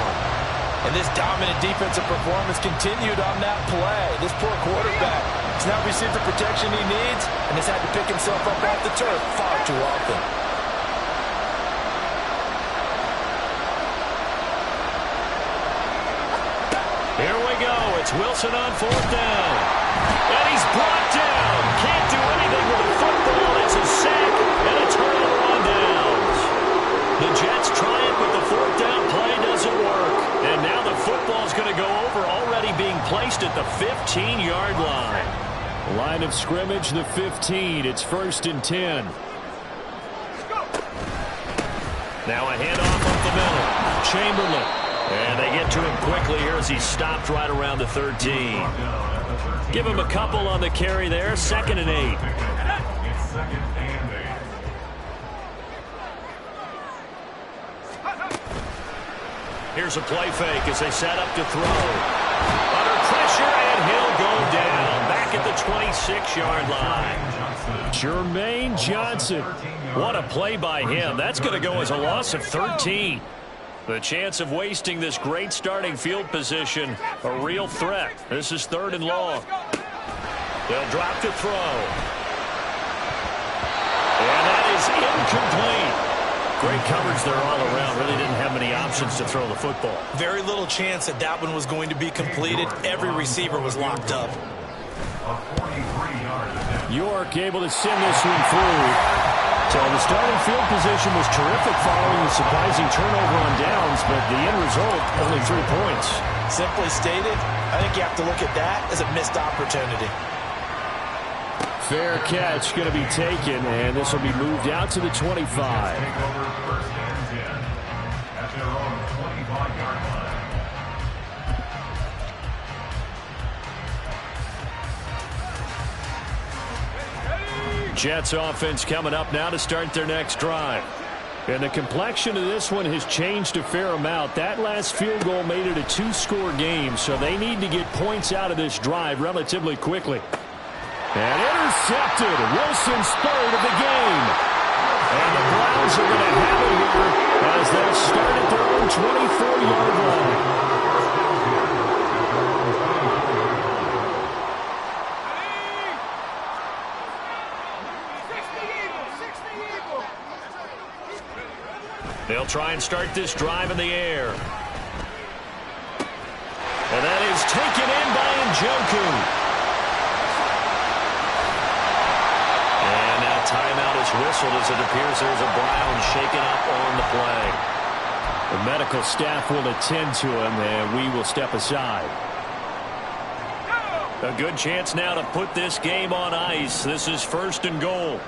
And this dominant defensive performance continued on that play. This poor quarterback has not received the protection he needs and has had to pick himself up off the turf far too often. Here we go. It's Wilson on 4th down. And he's brought down. Can't do anything with the football. It's a sack and a turnover on downs. The Jets try it, but the 4th down play doesn't work. And now the football's going to go over, already being placed at the 15-yard line. Line of scrimmage, the 15. It's 1st and 10. Now a handoff up the middle. Chamberlain. And they get to him quickly here as he stopped right around the 13. Give him a couple on the carry there. 2nd and 8. Here's a play fake as they set up to throw. Under pressure, and he'll go down. Back at the 26-yard line. Jermaine Johnson. What a play by him. That's going to go as a loss of 13. The chance of wasting this great starting field position, a real threat. This is 3rd and long. They'll drop to throw. And that is incomplete. Great coverage there all around. Really didn't have many options to throw the football. Very little chance that that one was going to be completed. Every receiver was locked up. York able to send this one through. So the starting field position was terrific following the surprising turnover on downs, but the end result, only 3 points. Simply stated, I think you have to look at that as a missed opportunity. Fair catch going to be taken, and this will be moved out to the 25. Jets offense coming up now to start their next drive. And the complexion of this one has changed a fair amount. That last field goal made it a 2-score game, so they need to get points out of this drive relatively quickly. And intercepted. Wilson's 3rd of the game. And the Browns are going to have it here as they start at their own 24-yard line. They'll try and start this drive in the air. And that is taken in by Njoku. And now timeout is whistled as it appears there's a Brown shaken up on the play. The medical staff will attend to him, and we will step aside. A good chance now to put this game on ice. This is 1st and goal.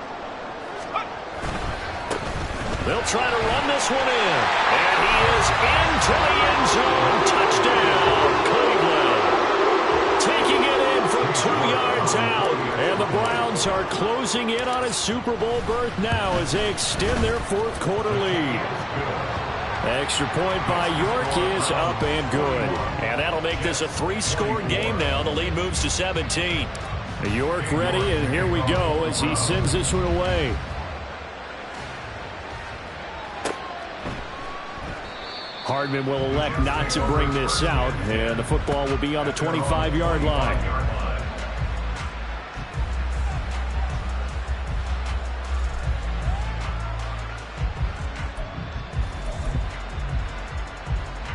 They'll try to run this one in. And he is into the end zone. Touchdown, Cleveland. Taking it in from 2 yards out. And the Browns are closing in on a Super Bowl berth now as they extend their fourth quarter lead. Extra point by York is up and good. And that'll make this a 3-score game now. The lead moves to 17. York ready, and here we go as he sends this one away. Hardman will elect not to bring this out, and the football will be on the 25-yard line.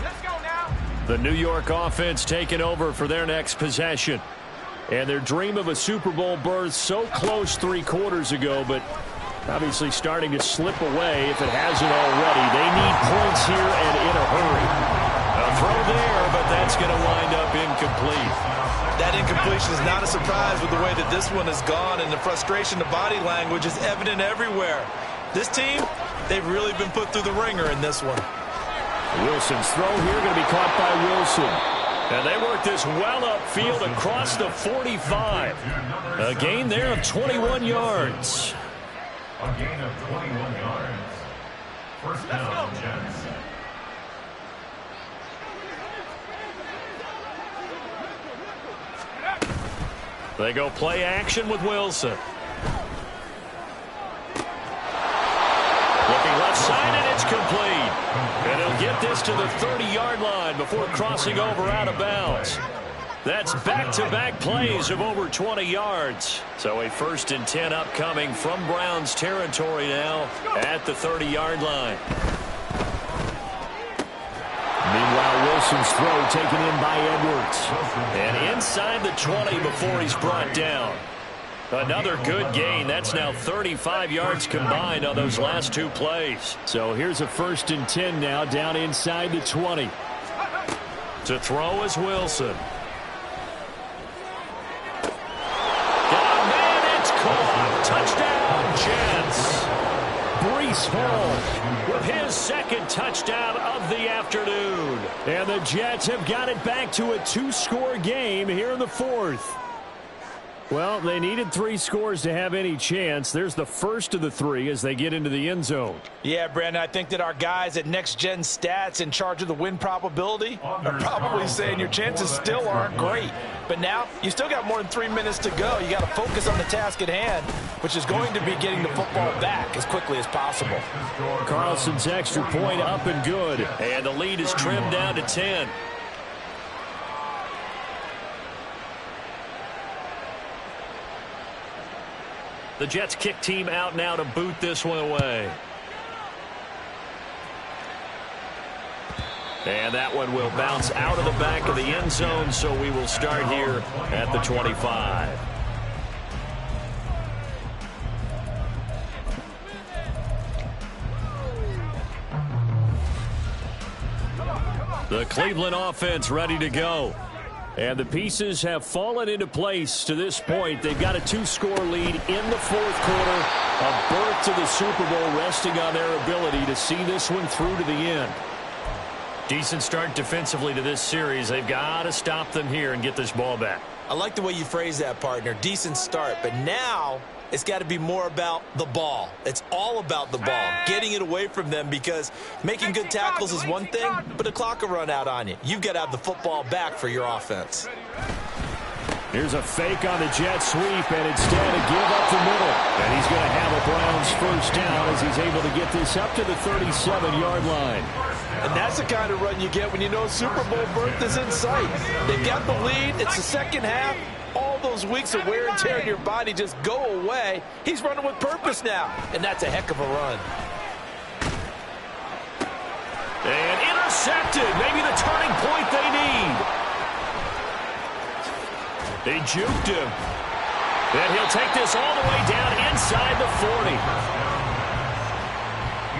Let's go now. The New York offense taking over for their next possession. And their dream of a Super Bowl berth so close 3 quarters ago, but obviously starting to slip away if it hasn't already. They need points here and in a hurry. A throw there, but that's going to wind up incomplete. That incompletion is not a surprise with the way that this one has gone, and the frustration, the body language is evident everywhere. This team, they've really been put through the ringer in this one. Wilson's throw here going to be caught by Wilson. And they work this well upfield across the 45. A gain there of 21 yards. A gain of 21 yards. First down, Jets. They go play action with Wilson. Looking left side, and it's complete. And he'll get this to the 30-yard line before crossing over out of bounds. That's back-to-back plays of over 20 yards. So a 1st and 10 upcoming from Browns territory now at the 30-yard line. Meanwhile, Wilson's throw taken in by Edwards. And inside the 20 before he's brought down. Another good gain. That's now 35 yards combined on those last 2 plays. So here's a 1st and 10 now down inside the 20. To throw is Wilson. Touchdown, Jets. Breece Hall with his 2nd touchdown of the afternoon. And the Jets have got it back to a 2-score game here in the 4th. Well, they needed 3 scores to have any chance. There's the first of the 3 as they get into the end zone. Yeah, Brandon, I think that our guys at Next Gen Stats in charge of the win probability are probably saying your chances still aren't great. But now, you still got more than 3 minutes to go. You got to focus on the task at hand, which is going to be getting the football back as quickly as possible. Carlson's extra point up and good. And the lead is trimmed down to 10. The Jets kick team out now to boot this one away. And that one will bounce out of the back of the end zone, so we will start here at the 25. The Cleveland offense ready to go. And the pieces have fallen into place to this point. They've got a 2-score lead in the 4th quarter. A berth to the Super Bowl resting on their ability to see this one through to the end. Decent start defensively to this series. They've got to stop them here and get this ball back. I like the way you phrase that, partner. Decent start, but now it's got to be more about the ball. It's all about the ball, getting it away from them, because making good tackles is one thing, but the clock will run out on you. You've got to have the football back for your offense. Here's a fake on the jet sweep, and instead a give up the middle. And he's going to have a Browns 1st down as he's able to get this up to the 37-yard line. And that's the kind of run you get when you know Super Bowl berth is in sight. They've got the lead. It's the second half. All those weeks of wear and tear in your body just go away. He's running with purpose now, and that's a heck of a run. And intercepted. Maybe the turning point they need. They juked him. And he'll take this all the way down inside the 40.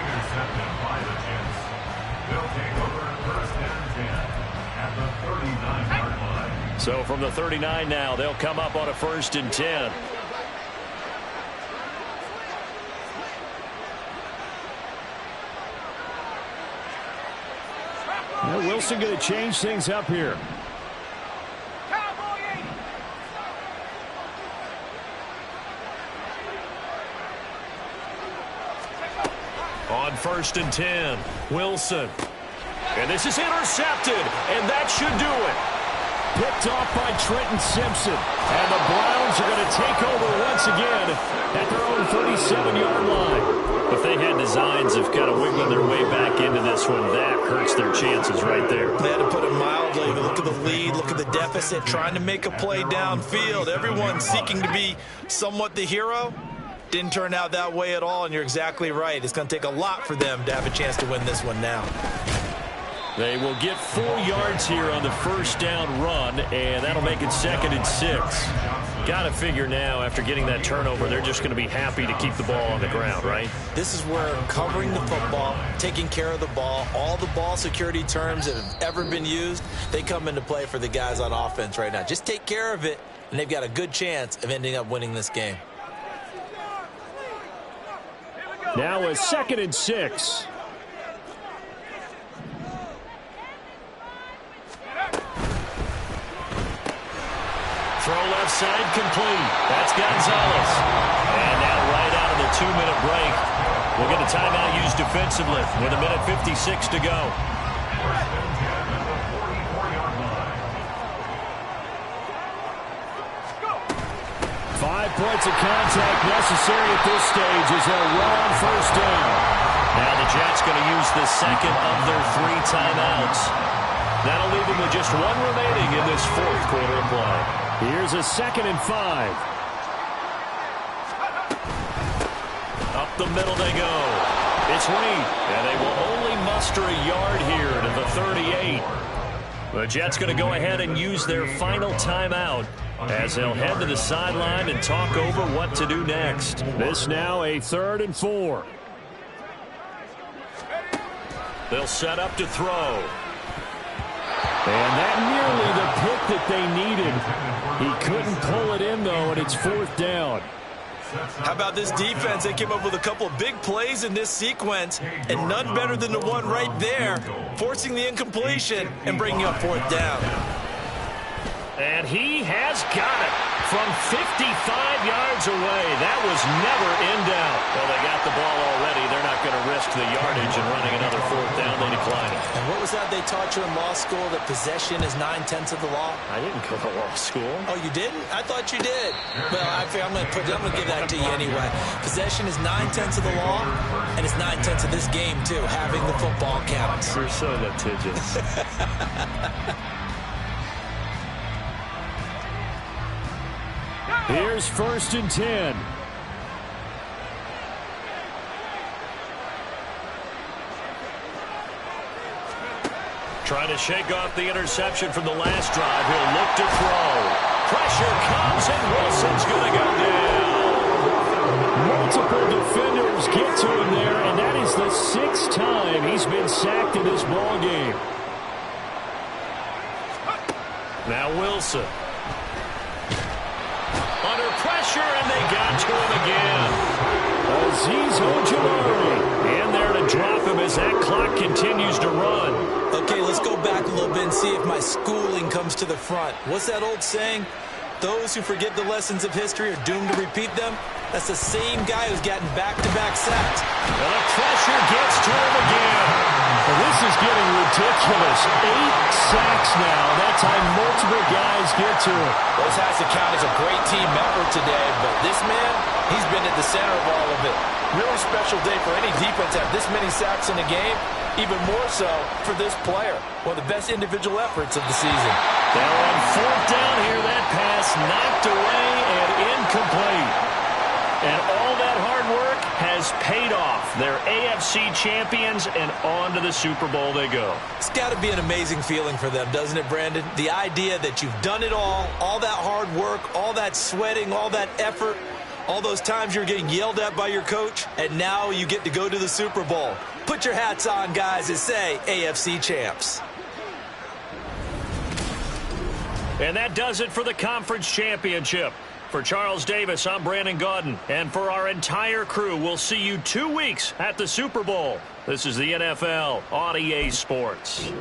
Intercepted by the Jets. They'll take over 1st and 10 at the 39-yard line. So from the 39 now, they'll come up on a 1st and 10. Wilson going to change things up here. On 1st and 10, Wilson. And this is intercepted, and that should do it. Picked off by Trenton Simpson. And the Browns are going to take over once again at their own 37-yard line. If they had designs of kind of wiggling their way back into this one, that hurts their chances right there. They had to put it mildly. Look at the lead, look at the deficit, trying to make a play downfield. Everyone seeking to be somewhat the hero. Didn't turn out that way at all, and you're exactly right. It's going to take a lot for them to have a chance to win this one now. They will get 4 yards here on the first down run, and that'll make it 2nd and 6. Got to figure now, after getting that turnover, they're just going to be happy to keep the ball on the ground, right? This is where covering the football, taking care of the ball, all the ball security terms that have ever been used, they come into play for the guys on offense right now. Just take care of it, and they've got a good chance of ending up winning this game. Now a 2nd and 6. Throw left side complete. That's Gonzalez. And now right out of the 2-minute break, we'll get a timeout used defensively with 1:56 to go. 5 points of contact necessary at this stage as they'll run on 1st down. Now the Jets going to use the second of their 3 timeouts. That'll leave them with just 1 remaining in this 4th quarter of play. Here's a 2nd and 5. Up the middle they go. It's Reed, and they will only muster a yard here to the 38. The Jets going to go ahead and use their final timeout as they'll head to the sideline and talk over what to do next. This now a 3rd and 4. They'll set up to throw. And that nearly the pick that they needed. He couldn't pull it in, though, and it's 4th down. How about this defense? They came up with a couple of big plays in this sequence, and none better than the one right there, forcing the incompletion and bringing up 4th down. And he has got it from 55 yards away. That was never in doubt. Well, they got the ball already. They're not going to risk the yardage and running another 4th down. They decline it. And what was that they taught you in law school, that possession is 9/10 of the law? I didn't go to law school. Oh, you didn't? I thought you did. Well, I'm going to give that to you anyway. Possession is 9/10 of the law, and it's 9/10 of this game, too. Having the football counts. You're so litigious. Here's 1st and 10. Trying to shake off the interception from the last drive. He'll look to throw. Pressure comes, and Wilson's going to go down. Multiple defenders get to him there, and that is the 6th time he's been sacked in this ball game. Now Wilson. Under pressure, and they got to him again. Azeez Ojulari in there to drop him as that clock continues to run. Okay, let's go back a little bit and see if my schooling comes to the front. What's that old saying? Those who forget the lessons of history are doomed to repeat them. That's the same guy who's gotten back-to-back sacks. And the pressure gets to him again. Well, this is getting ridiculous. 8 sacks now. That time multiple guys get to him. This has to count as a great team effort today, but this man, he's been at the center of all of it. Really special day for any defense to have this many sacks in a game. Even more so for this player. One of the best individual efforts of the season. Now on 4th down here, that pass knocked away and incomplete. And all that hard work has paid off. They're AFC champions, and on to the Super Bowl they go. It's got to be an amazing feeling for them, doesn't it, Brandon? The idea that you've done it all that hard work, all that sweating, all that effort, all those times you're getting yelled at by your coach, and now you get to go to the Super Bowl. Put your hats on, guys, and say AFC champs. And that does it for the conference championship. For Charles Davis, I'm Brandon Gaudin. And for our entire crew, we'll see you 2 weeks at the Super Bowl. This is the NFL on EA Sports.